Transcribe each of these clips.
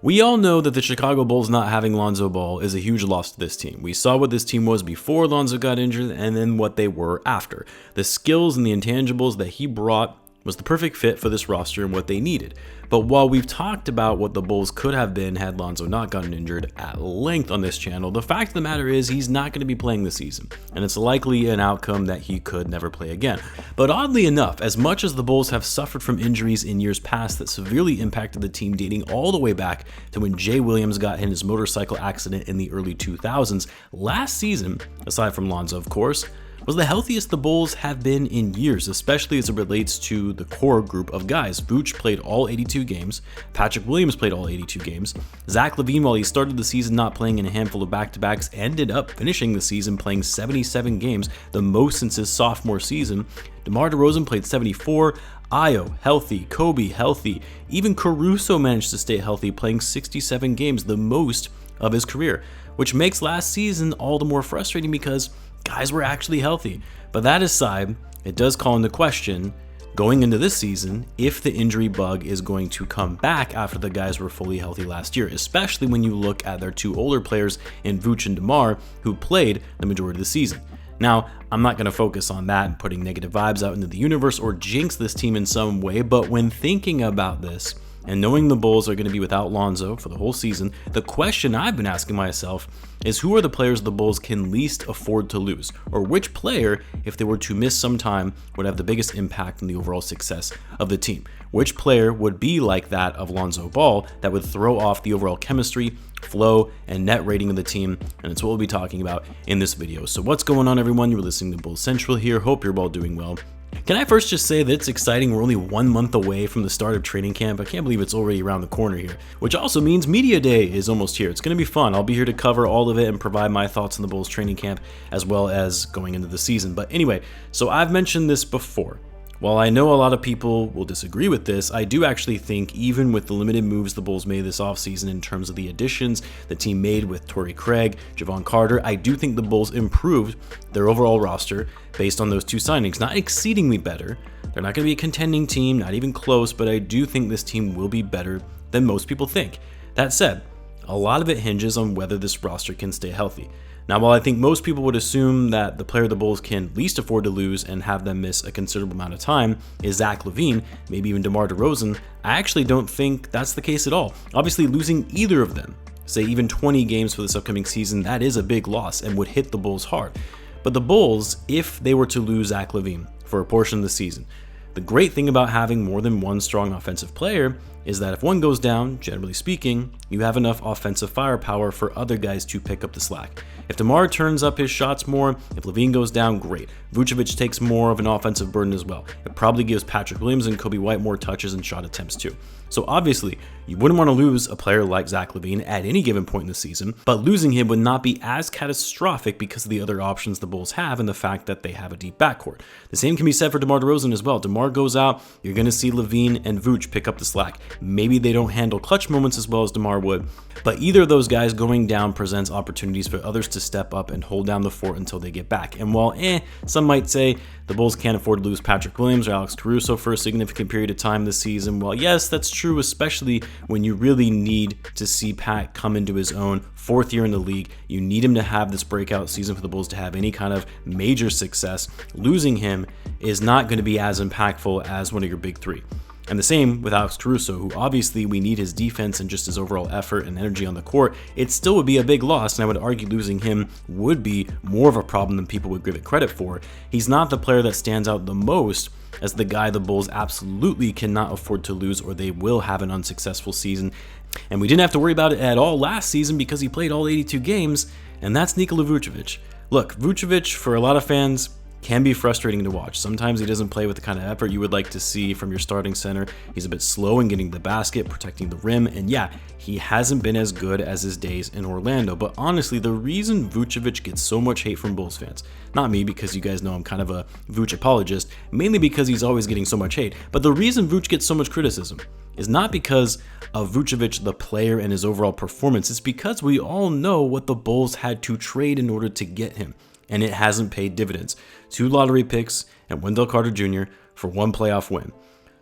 We all know that the Chicago Bulls not having Lonzo Ball is a huge loss to this team. We saw what this team was before Lonzo got injured and then what they were after. The skills and the intangibles that he brought was the perfect fit for this roster and what they needed. But while we've talked about what the Bulls could have been had Lonzo not gotten injured at length on this channel, the fact of the matter is he's not going to be playing this season, and it's likely an outcome that he could never play again. But oddly enough, as much as the Bulls have suffered from injuries in years past that severely impacted the team dating all the way back to when Jay Williams got in his motorcycle accident in the early 2000s, last season, aside from Lonzo of course, was the healthiest the Bulls have been in years, especially as it relates to the core group of guys. Vuce played all 82 games, Patrick Williams played all 82 games, Zach Lavine, while he started the season not playing in a handful of back-to-backs, ended up finishing the season playing 77 games, the most since his sophomore season. DeMar DeRozan played 74, Ayo healthy, Coby healthy, even Caruso managed to stay healthy, playing 67 games, the most of his career, which makes last season all the more frustrating because guys were actually healthy. But that aside, it does call into question, going into this season, if the injury bug is going to come back after the guys were fully healthy last year, especially when you look at their two older players in Vuce and DeMar, who played the majority of the season. Now, I'm not going to focus on that and putting negative vibes out into the universe or jinx this team in some way, but when thinking about this, and knowing the Bulls are going to be without Lonzo for the whole season, the question I've been asking myself is who are the players the Bulls can least afford to lose? Or which player, if they were to miss some time, would have the biggest impact on the overall success of the team? Which player would be like that of Lonzo Ball that would throw off the overall chemistry, flow, and net rating of the team? And it's what we'll be talking about in this video. So what's going on, everyone? You're listening to Bulls Central here. Hope you're all doing well. Can I first just say that it's exciting we're only 1 month away from the start of training camp. I can't believe it's already around the corner here, which also means Media Day is almost here. It's going to be fun. I'll be here to cover all of it and provide my thoughts on the Bulls training camp as well as going into the season. But anyway, so I've mentioned this before. While I know a lot of people will disagree with this, I do actually think even with the limited moves the Bulls made this offseason in terms of the additions the team made with Torrey Craig, Javon Carter, I do think the Bulls improved their overall roster based on those two signings. Not exceedingly better. They're not going to be a contending team, not even close, but I do think this team will be better than most people think. That said, a lot of it hinges on whether this roster can stay healthy. Now, while I think most people would assume that the player the Bulls can least afford to lose and have them miss a considerable amount of time is Zach Lavine, maybe even DeMar DeRozan, I actually don't think that's the case at all. Obviously, losing either of them, say even 20 games for this upcoming season, that is a big loss and would hit the Bulls hard. But the Bulls, if they were to lose Zach Lavine for a portion of the season, the great thing about having more than one strong offensive player is that if one goes down, generally speaking, you have enough offensive firepower for other guys to pick up the slack. If DeMar turns up his shots more, if Lavine goes down, great. Vucevic takes more of an offensive burden as well. It probably gives Patrick Williams and Coby White more touches and shot attempts too. So obviously, you wouldn't want to lose a player like Zach Lavine at any given point in the season, but losing him would not be as catastrophic because of the other options the Bulls have and the fact that they have a deep backcourt. The same can be said for DeMar DeRozan as well. DeMar goes out, you're going to see Lavine and Vuce pick up the slack. Maybe they don't handle clutch moments as well as DeMar would, but either of those guys going down presents opportunities for others to step up and hold down the fort until they get back. And while some might say the Bulls can't afford to lose Patrick Williams or Alex Caruso for a significant period of time this season, well, yes, that's true, especially when you really need to see Pat come into his own. Fourth year in the league, you need him to have this breakout season for the Bulls to have any kind of major success. Losing him is not going to be as impactful as one of your big three. And the same with Alex Caruso, who obviously we need his defense and just his overall effort and energy on the court. It still would be a big loss, and I would argue losing him would be more of a problem than people would give it credit for. He's not the player that stands out the most as the guy the Bulls absolutely cannot afford to lose, or they will have an unsuccessful season. And we didn't have to worry about it at all last season because he played all 82 games, and that's Nikola Vucevic. Look, Vucevic, for a lot of fans, can be frustrating to watch. Sometimes he doesn't play with the kind of effort you would like to see from your starting center. He's a bit slow in getting the basket, protecting the rim, and yeah, he hasn't been as good as his days in Orlando. But honestly, the reason Vucevic gets so much hate from Bulls fans, not me because you guys know I'm kind of a Vuce apologist, mainly because he's always getting so much hate, but the reason Vuce gets so much criticism is not because of Vucevic the player and his overall performance. It's because we all know what the Bulls had to trade in order to get him, and it hasn't paid dividends. 2 lottery picks and Wendell Carter Jr. for 1 playoff win.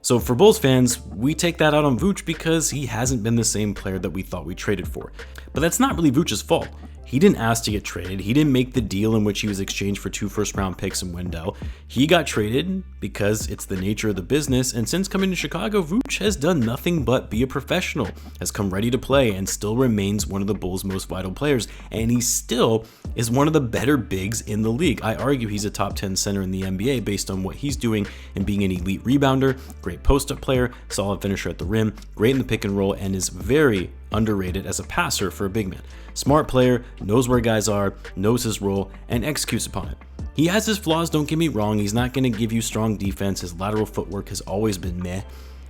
So for Bulls fans, we take that out on Vuce because he hasn't been the same player that we thought we traded for. But that's not really Vuce's fault. He didn't ask to get traded. He didn't make the deal in which he was exchanged for 2 first-round picks and Wendell. He got traded because it's the nature of the business, and since coming to Chicago, Vuce has done nothing but be a professional, has come ready to play, and still remains one of the Bulls' most vital players, and he still is one of the better bigs in the league. I argue he's a top 10 center in the NBA based on what he's doing and being an elite rebounder, great post-up player, solid finisher at the rim, great in the pick and roll, and is very underrated as a passer for a big man. Smart player, knows where guys are, knows his role, and executes upon it. He has his flaws, don't get me wrong. He's not going to give you strong defense. His lateral footwork has always been meh.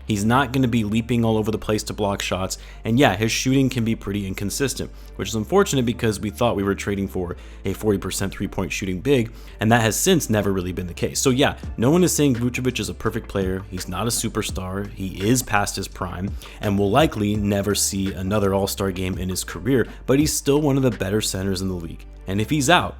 He's not going to be leaping all over the place to block shots. And yeah, his shooting can be pretty inconsistent, which is unfortunate because we thought we were trading for a 40% three-point shooting big, and that has since never really been the case. So yeah, no one is saying Vucevic is a perfect player. He's not a superstar. He is past his prime and will likely never see another All-Star game in his career, but he's still one of the better centers in the league. And if he's out,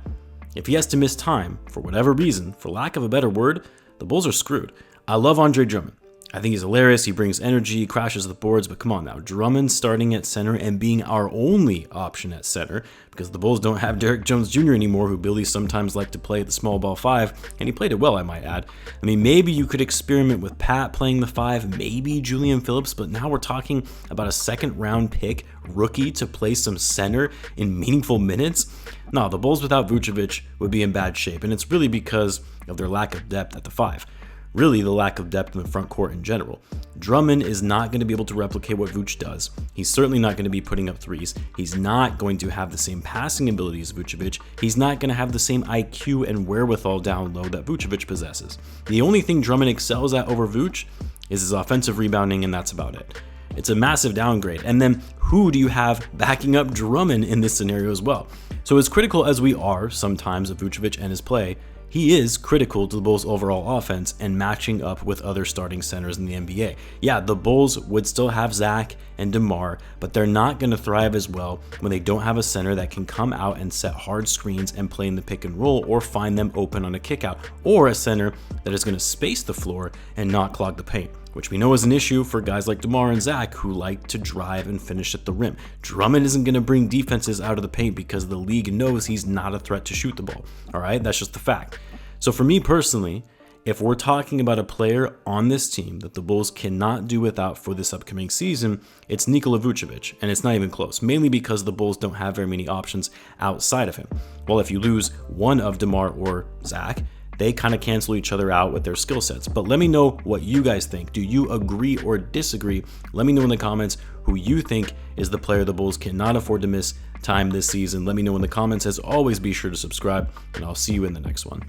if he has to miss time for whatever reason, for lack of a better word, the Bulls are screwed. I love Andre Drummond. I think he's hilarious. He brings energy, he crashes the boards, but come on now. Drummond starting at center and being our only option at center, because the Bulls don't have Derrick Jones Jr. anymore, who Billy sometimes liked to play at the small ball 5, and he played it well, I might add. I mean, maybe you could experiment with Pat playing the 5, maybe Julian Phillips, but now we're talking about a second-round pick rookie to play some center in meaningful minutes. No, the Bulls without Vucevic would be in bad shape, and it's really because of their lack of depth at the 5. Really, the lack of depth in the front court in general. Drummond is not going to be able to replicate what Vuce does. He's certainly not going to be putting up threes. He's not going to have the same passing ability as Vucevic. He's not going to have the same IQ and wherewithal down low that Vucevic possesses. The only thing Drummond excels at over Vuce is his offensive rebounding, and that's about it. It's a massive downgrade. And then who do you have backing up Drummond in this scenario as well? So as critical as we are sometimes of Vucevic and his play, he is critical to the Bulls' overall offense and matching up with other starting centers in the NBA. Yeah, the Bulls would still have Zach and DeMar, but they're not going to thrive as well when they don't have a center that can come out and set hard screens and play in the pick and roll or find them open on a kickout, or a center that is going to space the floor and not clog the paint, which we know is an issue for guys like DeMar and Zach who like to drive and finish at the rim. Drummond isn't going to bring defenses out of the paint because the league knows he's not a threat to shoot the ball. All right, that's just the fact. So for me personally, if we're talking about a player on this team that the Bulls cannot do without for this upcoming season, it's Nikola Vucevic, and it's not even close, mainly because the Bulls don't have very many options outside of him. Well, if you lose one of DeMar or Zach, they kind of cancel each other out with their skill sets. But let me know what you guys think. Do you agree or disagree? Let me know in the comments who you think is the player the Bulls cannot afford to miss time this season. Let me know in the comments. As always, be sure to subscribe, and I'll see you in the next one.